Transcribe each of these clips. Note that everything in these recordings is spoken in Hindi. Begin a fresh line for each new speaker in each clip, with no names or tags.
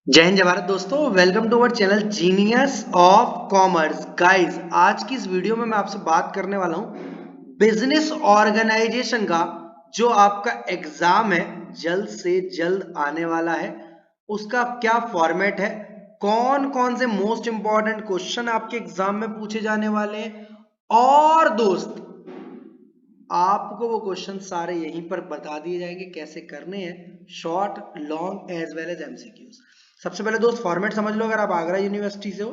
जय हिंद जय भारत दोस्तों, welcome to our channel genius of commerce. Guys, आज की इस वीडियो में मैं आपसे बात करने वाला हूं बिजनेस ऑर्गेनाइजेशन का जो आपका एग्जाम है जल्द से जल्द आने वाला है। उसका क्या फॉर्मेट है, कौन कौन से मोस्ट इंपॉर्टेंट क्वेश्चन आपके एग्जाम में पूछे जाने वाले हैं, और दोस्त आपको वो क्वेश्चन सारे यहीं पर बता दिए जाएंगे कैसे करने हैं, short long as well as MCQs. सबसे पहले दोस्त फॉर्मेट समझ लो। अगर आप आगरा यूनिवर्सिटी से हो,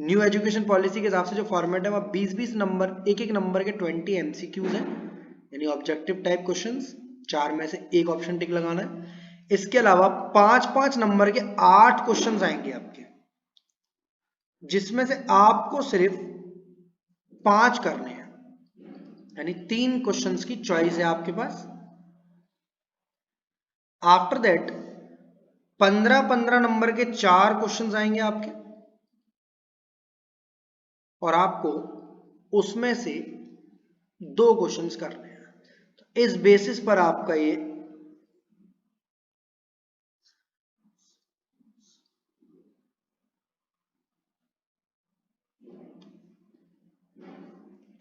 न्यू एजुकेशन पॉलिसी के हिसाब से जो फॉर्मेट है वह 20-20 नंबर, एक एक नंबर के 20 एमसीक्यूज है, यानी ऑब्जेक्टिव टाइप क्वेश्चंस। चार में से एक ऑप्शन टिक लगाना है। इसके अलावा 5-5 नंबर के 8 क्वेश्चंस आएंगे आपके, जिसमें से आपको सिर्फ 5 करने हैं, यानी 3 क्वेश्चंस की चॉइस है आपके पास। आफ्टर दैट 15-15 नंबर के 4 क्वेश्चंस आएंगे आपके, और आपको उसमें से 2 क्वेश्चंस करने हैं। तो इस बेसिस पर आपका ये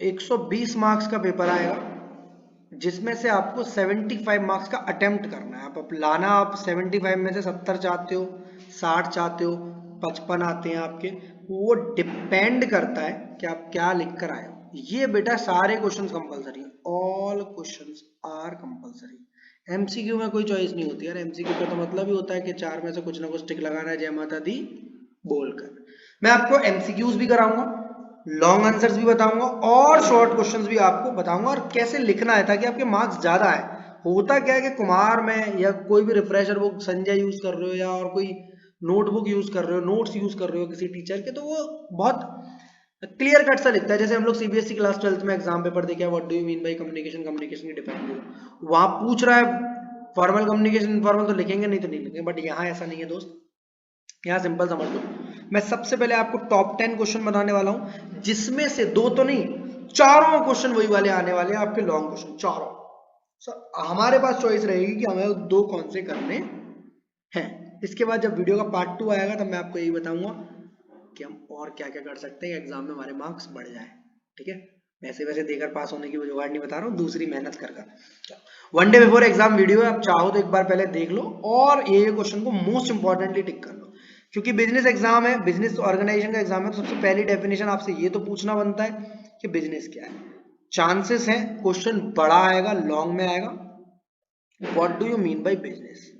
120 मार्क्स का पेपर आएगा, जिसमें से आपको 75 मार्क्स का अटेम्प्ट करना है। आप लाना, आप 75 में से 70 चाहते हो, 60 चाहते हो, 55 आते हैं आपके, वो डिपेंड करता है कि आप क्या लिख कर आए हो। ये बेटा सारे questions compulsory, all questions are compulsory. MCQ में कोई चॉइस नहीं होती यार। एमसीक्यू का तो मतलब ही होता है कि 4 में से कुछ ना कुछ टिक लगाना है, जय माता दी बोलकर। मैं आपको एमसीक्यूज भी कराऊंगा, लॉन्ग आंसर्स भी बताऊंगा, और शॉर्ट क्वेश्चंस भी आपको बताऊंगा, और कैसे लिखना है ताकि आपके मार्क्स ज्यादा आए। होता क्या है कि कुमार में या कोई भी रिफ्रेशर बुक संजय यूज कर रहे हो, या और कोई नोटबुक यूज कर रहे हो, नोट्स यूज कर रहे हो किसी टीचर के, तो वो बहुत क्लियर कट सा लिखता है। जैसे हम लोग सीबीएसई क्लास 12th में एग्जाम पेपर देखे, what do you mean by communication, communication की डिफाइन करो, वहां पूछ रहा है फॉर्मल कम्युनिकेशन, इनफॉर्मल तो लिखेंगे नहीं तो नहीं लिखेंगे, बट यहाँ ऐसा नहीं है दोस्त। यहाँ सिंपल समझ लो। मैं सबसे पहले आपको टॉप 10 क्वेश्चन बताने वाला हूं, जिसमें से 2 तो नहीं, चारों क्वेश्चन वही वाले आने वाले हैं आपके, लॉन्ग क्वेश्चन चारों। सर हमारे पास चॉइस रहेगी कि हमें 2 कौन से करने हैं। इसके बाद जब वीडियो का पार्ट 2 आएगा तब मैं आपको यही बताऊंगा कि हम और क्या क्या कर सकते हैं एग्जाम में हमारे मार्क्स बढ़ जाए। ठीक है, वैसे वैसे देकर पास होने की वो जुगाड़ नहीं बता रहा हूँ, दूसरी मेहनत कर one day before exam video है, आप चाहो तो एक बार पहले देख लो, और ये क्वेश्चन को मोस्ट इंपॉर्टेंटली टिक कर लो, क्योंकि बिजनेस एग्जाम है, बिजनेस ऑर्गेनाइजेशन का एग्जाम है। तो सबसे पहली डेफिनेशन आपसे ये तो पूछना बनता है कि बिजनेस क्या है। चांसेस है क्वेश्चन बड़ा आएगा, लॉन्ग में आएगा, what do you mean by business,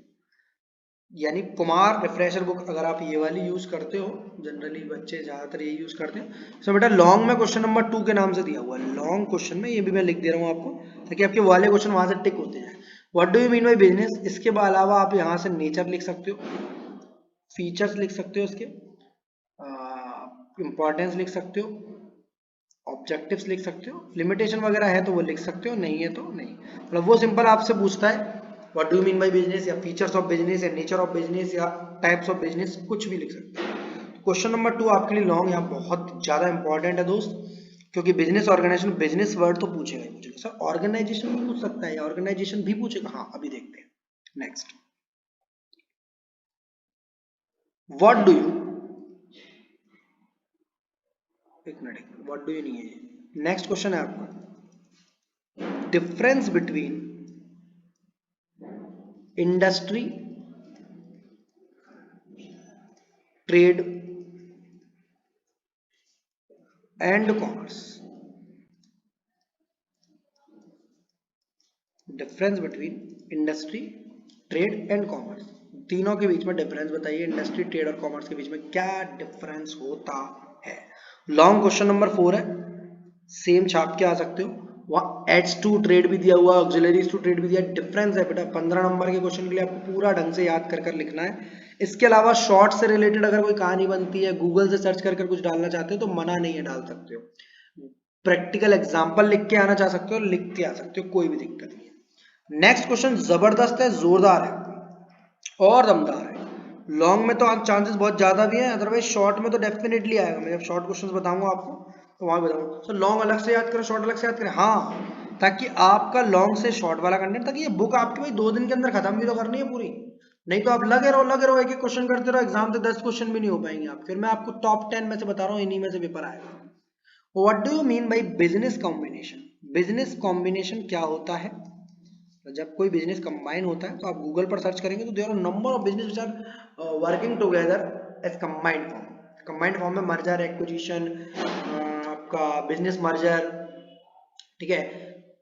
यानी कुमार रिफ्रेशर बुक अगर आप ये वाली यूज करते हो, जनरली बच्चे ज्यादातर ये यूज करते हैं। सो बेटा लॉन्ग में क्वेश्चन नंबर 2 के नाम से दिया हुआ है, लॉन्ग क्वेश्चन में, ये भी मैं लिख दे रहा हूँ आपको ताकि आपके वाले क्वेश्चन वहां से टिक होते जाए। What do you mean by business, इसके अलावा आप यहाँ से नेचर लिख सकते हो, फीचर्स लिख सकते हो, इसके इंपॉर्टेंस लिख सकते हो, ऑब्जेक्टिव्स लिख सकते हो, लिमिटेशन वगैरह है तो वो लिख सकते हो, नहीं है तो नहीं। मतलब वो सिंपल आपसे पूछता है what do you mean by business, या फीचर्स ऑफ बिजनेस, या नेचर ऑफ बिजनेस, या टाइप्स ऑफ बिजनेस, कुछ भी लिख सकते हो। क्वेश्चन नंबर 2 आपके लिए लॉन्ग, यहाँ बहुत ज्यादा इंपॉर्टेंट है दोस्त, क्योंकि बिजनेस ऑर्गेनाइजेशन, बिजनेस वर्ड तो पूछेगा ही पूछेगा। सर ऑर्गेनाइजेशन भी पूछ सकता है, या ऑर्गेनाइजेशन भी पूछेगा, हाँ अभी देखते हैं। नेक्स्ट, व्हाट डू यू, एक मिनट, व्हाट डू यू नहीं है, नेक्स्ट क्वेश्चन है आपका, difference between industry, trade and commerce. Difference between industry, trade and commerce, तीनों के बीच में डिफरेंस बताइए। इंडस्ट्री, ट्रेड और कॉमर्स के बीच में क्या डिफरेंस होता है। लॉन्ग क्वेश्चन नंबर 4 है, सेम छाप के आ सकते हो, वहां एड्स टू ट्रेड भी दिया हुआ है, ऑक्सिलरीज टू ट्रेड भी दिया। डिफरेंस है बेटा, 15 नंबर के क्वेश्चन के लिए आपको पूरा ढंग से याद कर लिखना है। इसके अलावा शॉर्ट से रिलेटेड अगर कोई कहानी बनती है, गूगल से सर्च कर कुछ डालना चाहते हो तो मना नहीं है, डाल सकते हो। प्रैक्टिकल एग्जाम्पल लिख के आना चाह सकते हो, लिख के आ सकते हो, कोई भी दिक्कत नहीं है। नेक्स्ट क्वेश्चन जबरदस्त है, जोरदार है और दमदार है। लॉन्ग में तो चांसेस बहुत ज्यादा भी है, अदरवाइज शॉर्ट में तो डेफिनेटली आएगा। मैं जब शॉर्ट क्वेश्चंस बताऊंगा आपको तो वहां बताऊंगा सर लॉन्ग अलग से याद करें, शॉर्ट अलग से याद करें, हाँ, ताकि आपका लॉन्ग से शॉर्ट वाला कंटेंट, ताकि ये बुक आपकी भाई 2 दिन के अंदर खत्म भी तो करनी है पूरी, नहीं तो आप लगे रहो एक एक क्वेश्चन करते रहो, एग्जाम से 10 क्वेश्चन भी नहीं हो पाएंगे आप। फिर मैं आपको टॉप 10 में से बता रहा हूँ, इन्हीं में से पेपर आएगा। What do you mean by business combination? Business combination क्या होता है? जब कोई बिजनेस कंबाइन होता है तो आप गूगल पर सर्च करेंगे तो there are number of business which are working together as combined form. Combined form में मर्जर, एक्विजिशन, आपका बिजनेस मर्जर, ठीक है,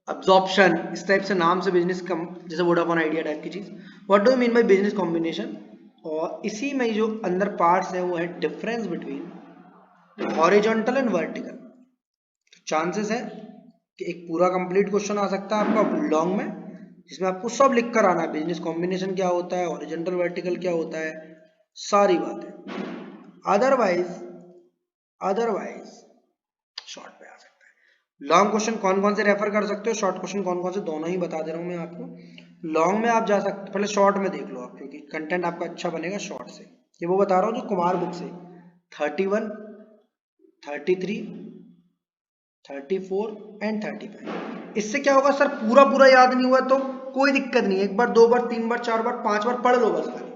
अब्जॉर्प्शन, इस टाइप से नाम से बिजनेस कम, जैसे वोडाफोन आइडिया टाइप की चीज। What do you mean by business combination? और इसी में जो अंदर पार्ट्स है वो है difference between horizontal and vertical. Chances है कि एक पूरा कंप्लीट क्वेश्चन आ सकता है आपका लॉन्ग में, जिसमें आपको सब लिख कर आना है, बिजनेस कॉम्बिनेशन क्या होता है, हॉरिजॉन्टल वर्टिकल क्या होता है, सारी बातें। अदरवाइज शॉर्ट पे आ सकता है। लॉन्ग क्वेश्चन कौन कौन से रेफर कर सकते हो, शॉर्ट क्वेश्चन कौन कौन से, दोनों ही बता दे रहा हूं मैं आपको। लॉन्ग में आप जा सकते, पहले शॉर्ट में देख लो आप, क्योंकि कंटेंट आपका अच्छा बनेगा शॉर्ट से। ये वो बता रहा हूँ जो कुमार बुक से 31, 33, 34 एंड 35। इससे क्या होगा सर, पूरा पूरा याद नहीं हुआ तो कोई दिक्कत नहीं है, एक बार, दो बार, तीन बार, चार बार, पांच बार पढ़ लो बस। खाली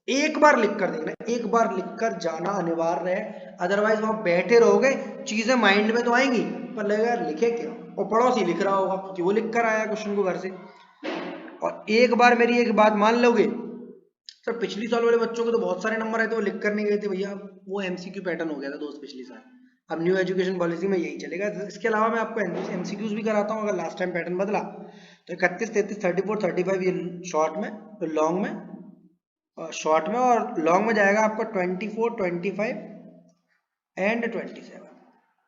एक बार लिख कर देखना, एक बार लिख कर जाना अनिवार्य है। अदरवाइज वहां बैठे रहोगे, चीजें माइंड में तो आएंगी पर लगेगा यार लिखे क्या, और पड़ोसी लिख रहा होगा क्योंकि वो लिख कर आया क्वेश्चन को घर से। और एक बार मेरी एक बात मान लोगे सर, पिछली साल वाले बच्चों के तो बहुत सारे नंबर आए थे, वो लिख कर नहीं गए थे भैया, वो एमसीक्यू पैटर्न हो गया था दोस्त पिछली साल। अब न्यू एजुकेशन पॉलिसी में यही चलेगा। इसके अलावा मैं आपको एमसीक्यूज भी कराता हूँ, अगर लास्ट टाइम पैटर्न बदला तो 31, 33, 34, 35 ये शॉर्ट में, तो लॉन्ग में, शॉर्ट में और लॉन्ग में जाएगा आपका 24, 25 एंड 27,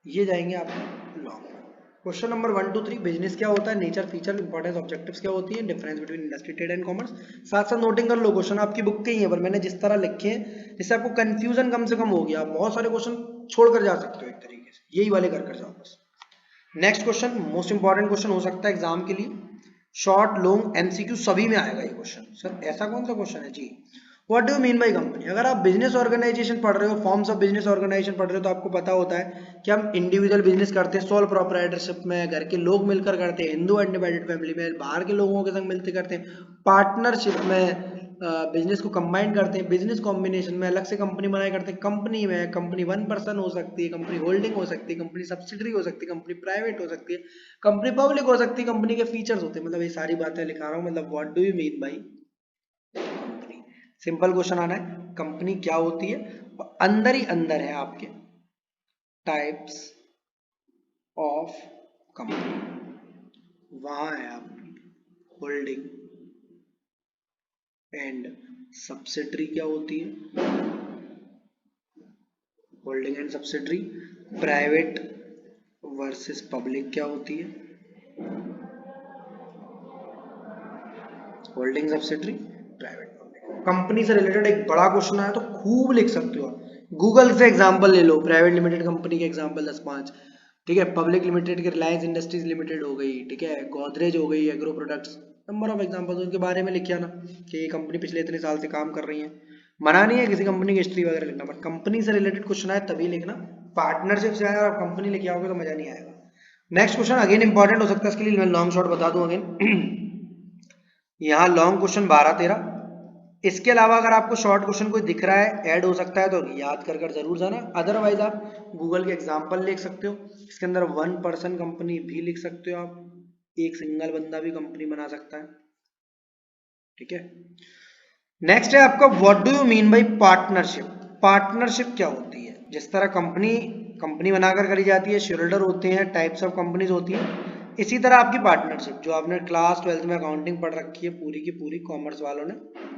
ये जाएंगे आपके लॉन्ग में। क्वेश्चन नंबर 1 2 3, बिजनेस क्या होता है, नेचर, फीचर, इंपॉर्टेंस, ऑब्जेक्टिव्स क्या होती है, difference between industry, trade and commerce. साथ साथ नोटिंग कर लो, क्वेश्चन आपकी बुक के ही है पर मैंने जिस तरह लिखे हैं जिससे आपको कंफ्यूजन कम से कम हो गया। आप बहुत सारे क्वेश्चन छोड़ कर जा सकते हो एक तरीके से, यही वाले कर जाओ बस। Next question most important question हो सकता है एग्जाम के लिए, शॉर्ट लॉन्ग एमसीक्यू सभी में आएगा ये क्वेश्चन। सर ऐसा कौन सा क्वेश्चन है जी? What do mean by company? अगर आप बिजनेस ऑर्गेनाइजेशन पढ़ रहे हो, फॉर्म्स ऑफ बिजनेस ऑर्गेनाइजेशन पढ़ रहे हो, तो आपको पता होता है कि हम इंडिविजुअल बिजनेस करते हैं, सोल प्रोप्राइटरशिप में, घर के लोग मिलकर करते हैं, हिंदू अनडिवाइडेड फैमिली में, बाहर के लोगों के संग मिलकर करते हैं, पार्टनरशिप में बिजनेस को कंबाइन करते हैं, बिजनेस कॉम्बिनेशन में अलग से कंपनी बनाए करते हैं, कंपनी में कंपनी 1 पर्सन हो सकती है, कंपनी होल्डिंग हो सकती है, कंपनी सब्सिडरी हो सकती है, कंपनी प्राइवेट हो सकती है, कंपनी पब्लिक हो सकती है, कंपनी के फीचर्स होते हैं। मतलब ये सारी बातें लिखा रहा हूँ, मतलब what do you mean by company. Simple question आना है, कंपनी क्या होती है, अंदर ही अंदर है आपके टाइप्स ऑफ कंपनी, वहां है आपकी होल्डिंग एंड सब्सिडरी क्या होती है, holding and subsidiary, private versus public क्या होती है, holding subsidiary, private public. Company से रिलेटेड एक बड़ा क्वेश्चन आया तो खूब लिख सकते हो, गूगल से एग्जांपल ले लो, प्राइवेट लिमिटेड कंपनी के एग्जांपल 10-5, ठीक है, पब्लिक लिमिटेड के रिलायंस इंडस्ट्रीज लिमिटेड हो गई, ठीक है, गोदरेज हो गई, agro products, number of examples उनके बारे में लिखिए ना कि ये कंपनी पिछले इतने साल से काम कर रही है। मना नहीं है किसी कंपनी की हिस्ट्री वगैरह लिखना, बट कंपनी से रिलेटेड क्वेश्चन आए तभी लिखना, पार्टनरशिप से आए और कंपनी लेके आओगे तो मजा नहीं आएगा। नेक्स्ट क्वेश्चन अगेन इंपॉर्टेंट हो सकता है, इसके लिए मैं लॉन्ग शॉट बता दूं अगेन। यहाँ लॉन्ग क्वेश्चन 12-13, इसके अलावा अगर आपको शॉर्ट क्वेश्चन कोई दिख रहा है, ऐड हो सकता है तो याद कर जरूर जाना, अदरवाइज आप गूगल के एग्जांपल लिख सकते हो, इसके अंदर 1 पर्सन कंपनी भी लिख सकते हो आप, एक सिंगल बंदा भी कंपनी बना सकता है, ठीक है। नेक्स्ट है आपका what do you mean by partnership. Partnership क्या होती है? जिस तरह कंपनी बनाकर करी जाती है, शेयर होल्डर होते हैं, टाइप्स ऑफ कंपनीज होती है, इसी तरह आपकी पार्टनरशिप जो आपने क्लास 12th में अकाउंटिंग पढ़ रखी है पूरी की पूरी, कॉमर्स वालों ने,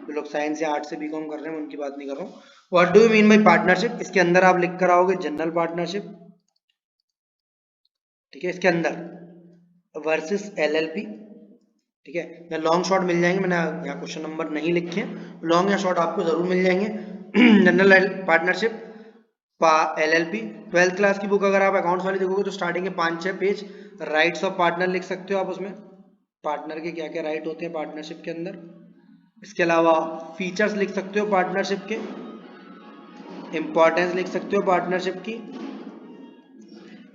जो लोग साइंस या आर्ट से बीकॉम कर रहे हैं उनकी बात नहीं कर रहा हूँ। What do you mean by partnership, इसके अंदर आप लिख कर आओगे जनरल पार्टनरशिप, ठीक है, इसके अंदर वर्सेस एलएलपी, ठीक है, या लॉन्ग शॉर्ट मिल जाएंगे, मैंने यहाँ क्वेश्चन नंबर नहीं लिखे हैं, लॉन्ग या शॉर्ट आपको जरूर मिल जाएंगे। General partnership, LLP, 12th class की बुक अगर आप अकाउंट्स वाली देखोगे तो स्टार्टिंग के 5-6 पेज राइट्स ऑफ पार्टनर लिख सकते हो आप, उसमें पार्टनर के क्या क्या राइट होते हैं पार्टनरशिप के अंदर। इसके अलावा फीचर्स लिख सकते हो पार्टनरशिप के, इंपॉर्टेंस लिख सकते हो पार्टनरशिप की,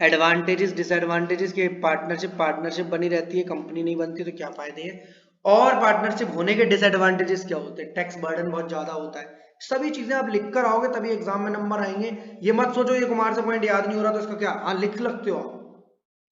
एडवांटेजेस डिसएडवांटेजेस के, पार्टनरशिप बनी रहती है, कंपनी नहीं बनती तो क्या फायदे हैं, और पार्टनरशिप होने के डिसएडवांटेजेस क्या होते हैं, टैक्स बर्डन बहुत ज्यादा होता है, सभी चीजें आप लिख कर आओगे तभी एग्जाम में नंबर आएंगे। ये मत सोचो ये कुमार से पॉइंट याद नहीं हो रहा तो इसका क्या, हाँ लिख लगते हो आप,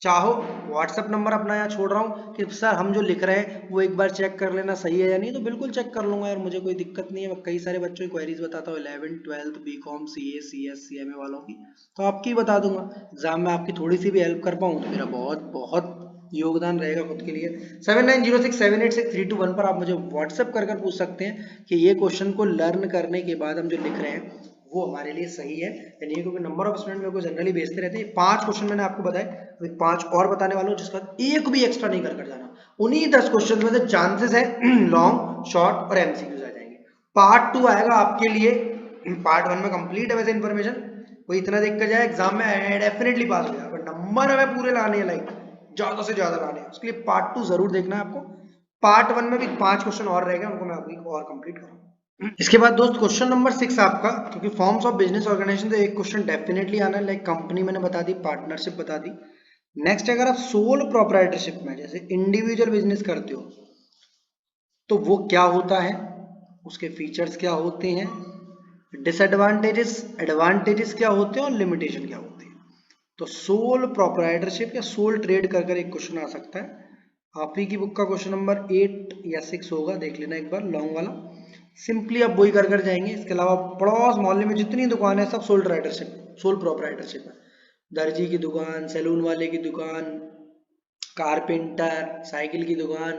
चाहो व्हाट्सएप नंबर अपना यहाँ छोड़ रहा हूँ कि सर हम जो लिख रहे हैं वो एक बार चेक कर लेना सही है या नहीं, तो बिल्कुल चेक कर लूंगा यार, मुझे कोई दिक्कत नहीं है। मैं कई सारे बच्चों की क्वेरीज बताता हूँ 11th 12th BCom CA CS CMA वालों की, तो आपकी बता दूंगा। एग्जाम में आपकी थोड़ी सी भी हेल्प कर पाऊँ तो मेरा बहुत बहुत योगदान रहेगा खुद के लिए। 7906786321 पर आप मुझे व्हाट्सएप कर पूछ सकते हैं कि ये क्वेश्चन को लर्न करने के बाद हम जो लिख रहे हैं वो हमारे लिए सही है या नहीं, क्योंकि नंबर ऑफ स्टूडेंट मेरे को जनरली भेजते रहते हैं। 5 क्वेश्चन मैंने आपको बताए, अभी 5 और बताने वाला हूँ जिसका एक भी एक्स्ट्रा नहीं कर जाना। उन्हीं 10 क्वेश्चन में से चांसेस है लॉन्ग शॉर्ट और एमसीक्यूज आ जाएंगे। पार्ट 2 आएगा आपके लिए, पार्ट 1 में कंप्लीट है वैसे इन्फॉर्मेशन, कोई इतना देख कर जाए एग्जाम में डेफिनेटली पास हो जाएगा, बट नंबर हमें पूरे लाने हैं, लाइक ज्यादा से ज्यादा लाने हैं, उसके लिए पार्ट 2 जरूर देखना है आपको। पार्ट 1 में भी 5 क्वेश्चन और रहेगा, उनको मैं अभी और कंप्लीट करूंगा। इसके बाद दोस्त क्वेश्चन नंबर 6 आपका, क्योंकि फॉर्म्स ऑफ बिजनेस ऑर्गेनाइजेशन तो एक क्वेश्चन डेफिनेटली आना है, लाइक कंपनी मैंने बता दी, पार्टनरशिप बता दी। नेक्स्ट अगर आप सोल प्रोप्राइटरशिप में जैसे इंडिविजुअल बिजनेस करते हो तो वो क्या होता है, उसके फीचर्स क्या होते हैं, डिसएडवांटेजेस एडवांटेजेस क्या होते हैं और लिमिटेशन क्या होते हैं। तो सोल प्रोप्राइटरशिप या सोल ट्रेड कर एक क्वेश्चन आ सकता है। आप ही की बुक का क्वेश्चन नंबर 8 या 6 होगा, देख लेना एक बार लॉन्ग वाला। सिंपली आप वही कर जाएंगे, इसके अलावा पड़ोस मोहल्ले में जितनी दुकान है सब सोल राइटरशिप सोल प्रोप्राइटरशिप है। दर्जी की दुकान, सैलून वाले की दुकान, कारपेंटर, साइकिल की दुकान,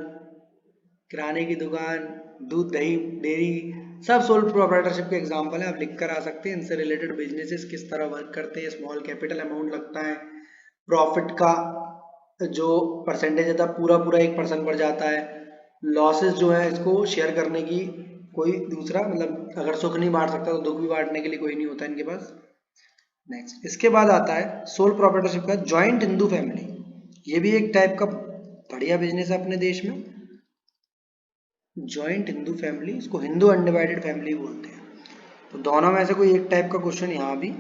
किराने की दुकान, दूध दही डेयरी, सब सोल प्रोप्राइटरशिप के एग्जाम्पल है, आप लिख कर आ सकते हैं। इनसे रिलेटेड बिजनेसेस किस तरह वर्क करते हैं, स्मॉल कैपिटल अमाउंट लगता है, प्रॉफिट का जो परसेंटेज है पूरा पूरा 1% पर जाता है, लॉसेस जो है इसको शेयर करने की कोई दूसरा, मतलब अगर सुख नहीं बांट सकता तो दुख भी बांटने के लिए कोई नहीं होता इनके पास। नेक्स्ट इसके बाद आता है सोल प्रॉपर्टरशिप का जॉइंट हिंदू फैमिली, ये भी एक टाइप का बढ़िया बिजनेस है अपने देश में। जॉइंट हिंदू फैमिली, इसको हिंदू अनडिवाइडेड फैमिली बोलते हैं। तो दोनों में से कोई एक टाइप का क्वेश्चन यहाँ भी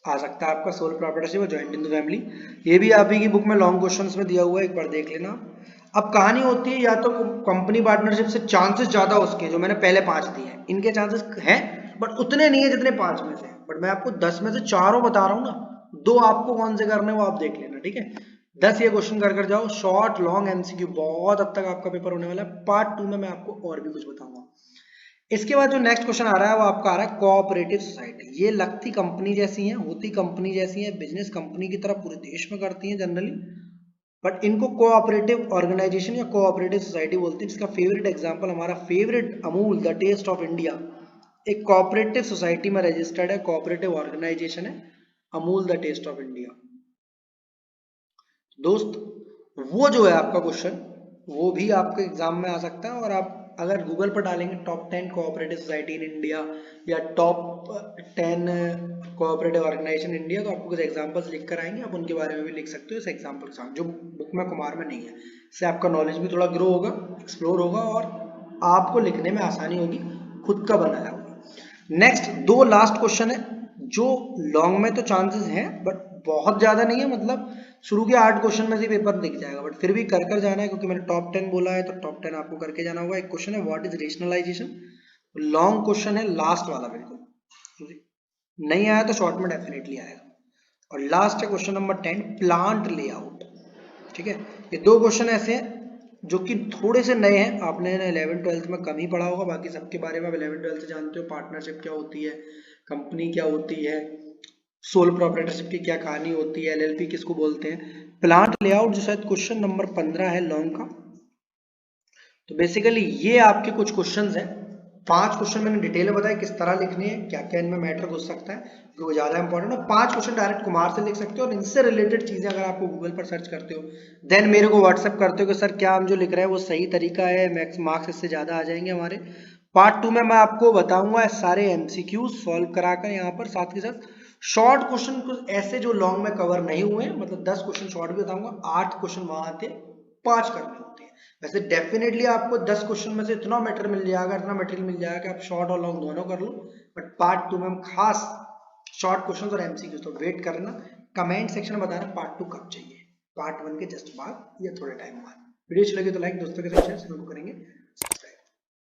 आ सकता है आपका, सोल प्रॉपर्टरशिप और जॉइंट हिंदू फैमिली। ये भी आप ही की बुक में लॉन्ग क्वेश्चंस में दिया हुआ है, एक बार देख लेना। अब कहानी होती है या तो कंपनी पार्टनरशिप से चांसेस ज्यादा उसके, जो मैंने पहले 5 दिए हैं इनके चांसेस हैं बट उतने नहीं है जितने 5 में से, बट मैं आपको 10 में से चारों बता रहा हूँ ना, 2 आपको कौन से करने वो आप देख लेना, ठीक है। 10 ये क्वेश्चन कर जाओ, शॉर्ट लॉन्ग एमसीक्यू, बहुत हद तक आपका पेपर होने वाला है। पार्ट 2 में मैं आपको और भी कुछ बताऊंगा। इसके बाद जो नेक्स्ट क्वेश्चन आ रहा है वो आपका आ रहा है कोऑपरेटिव सोसाइटी। ये लगती कंपनी जैसी हैं, होती कंपनी जैसी हैं, बिजनेस कंपनी की तरह पूरे देश में करती हैं जनरली, बट इनको कोऑपरेटिव ऑर्गेनाइजेशन या कोऑपरेटिव सोसाइटी बोलते हैं। जिसका फेवरेट एग्जांपल हमारा favourite Amul the taste of India एक कोऑपरेटिव सोसाइटी में रजिस्टर्ड है, कोऑपरेटिव ऑर्गेनाइजेशन है Amul the taste of India. दोस्त वो जो है आपका क्वेश्चन वो भी आपके एग्जाम में आ सकता है, और आप अगर गूगल पर डालेंगे top 10 cooperative society in India या टॉप 10 कोऑपरेटिव ऑर्गेनाइजेशन इंडिया, तो आपको कुछ एग्जांपल्स लिख कर आएंगे, आप उनके बारे में भी लिख सकते हो इस एग्जांपल के साथ, जो बुक में कुमार में नहीं है। इससे आपका नॉलेज भी थोड़ा ग्रो होगा, एक्सप्लोर होगा, और आपको लिखने में आसानी होगी, खुद का बनाया होगा। नेक्स्ट 2 लास्ट क्वेश्चन है जो लॉन्ग में तो चांसेस हैं बट बहुत ज्यादा नहीं है, मतलब शुरू के 8 क्वेश्चन में से पेपर दिख जाएगा, बट फिर भी कर जाना है क्योंकि मैंने टॉप 10 बोला है, तो टॉप 10 आपको करके जाना होगा। एक क्वेश्चन है what is rationalisation, long question है, लास्ट वाला बिल्कुल नहीं आया तो शॉर्ट में डेफिनेटली आएगा। और लास्ट है क्वेश्चन नंबर 10 प्लांट लेआउट, ठीक है। ये 2 क्वेश्चन ऐसे हैं जो कि थोड़े से नए हैं, आपने 11th 12th में कम ही पढ़ा होगा, बाकी सबके बारे में आप 11th 12th से जानते हो, पार्टनरशिप क्या होती है, कंपनी क्या होती है, सोल प्रोप्राइटरशिप की क्या कहानी होती है, एलएलपी किसको बोलते हैं। प्लांट लेआउट जो शायद क्वेश्चन नंबर 15 है लॉन्ग का। तो बेसिकली ये आपके कुछ क्वेश्चंस हैं, 5 क्वेश्चन मैंने डिटेल में बताया किस तरह लिखने हैं, क्या क्या इनमें मैटर घुस सकता है, क्योंकि वो ज्यादा इंपॉर्टेंट है। 5 क्वेश्चन डायरेक्ट कुमार से लिख सकते हो, और इनसे रिलेटेड चीजें अगर आपको गूगल पर सर्च करते हो देन मेरे को व्हाट्सएप करते हो कि सर क्या हम जो लिख रहे हैं वो सही तरीका है, मैक्स मार्क्स इससे ज्यादा आ जाएंगे हमारे। पार्ट 2 में मैं आपको बताऊंगा सारे एमसीक्यू सॉल्व कराकर, यहाँ पर साथ के साथ शॉर्ट क्वेश्चन कुछ ऐसे जो लॉन्ग में कवर नहीं हुए, मतलब 10 क्वेश्चन शॉर्ट भी बताऊंगा, 8 क्वेश्चन वहां आते 5 करने होते हैं। वैसे डेफिनेटली आपको 10 क्वेश्चन में से इतना मटेरियल मिल जाएगा, इतना मटेरियल मिल जाएगा कि आप शॉर्ट और लॉन्ग दोनों कर लो, बट पार्ट 2 में हम खास शॉर्ट क्वेश्चन और एमसीक्यू, तो वेट करना, कमेंट सेक्शन में बताना पार्ट 2 कब चाहिए, पार्ट 1 के जस्ट बाद या थोड़े टाइम बाद। वीडियो अच्छी लगी तो लाइक, दोस्तों के साथ शेयर, करेंगे।